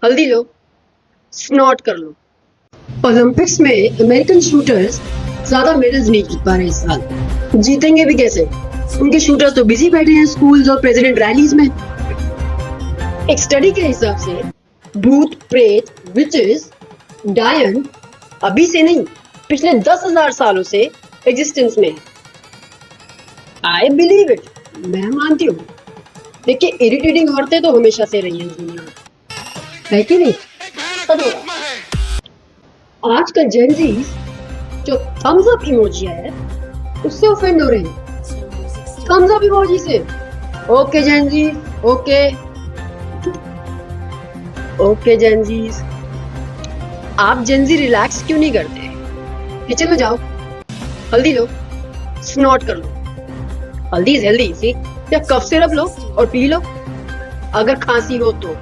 हल्दी लो, स्नॉट कर लो। ओलंपिक्स में अमेरिकन शूटर्स ज्यादा मेडल्स नहीं जीत पा रहे इस साल। जीतेंगे भी कैसे? उनके शूटर्स तो बिजी बैठे हैं स्कूल्स और प्रेसिडेंट रैलीज में। एक स्टडी के हिसाब से भूत, प्रेत, विचेस, डायन अभी से नहीं, पिछले 10,000 सालों से एग्जिस्टेंस में है। आई बिलीव इट, मैं मानती हूँ। देखिए, इरिटेटिंग औरतें तो हमेशा से रही हैं दुनिया में, है कि नहीं? आजकल जेनजीज जो थम्स अप इमोजी है उससे ऑफेंड हो रहे हैं। थम्स अप इमोजी से। ओके जेनजी, ओके जेनजीज, आप जेनजी रिलैक्स क्यों नहीं करते? किचन में जाओ, हल्दी लो, स्नॉट कर लो। हल्दी इज हेल्दी सी, या कफ सिरप लो और पी लो अगर खांसी हो तो।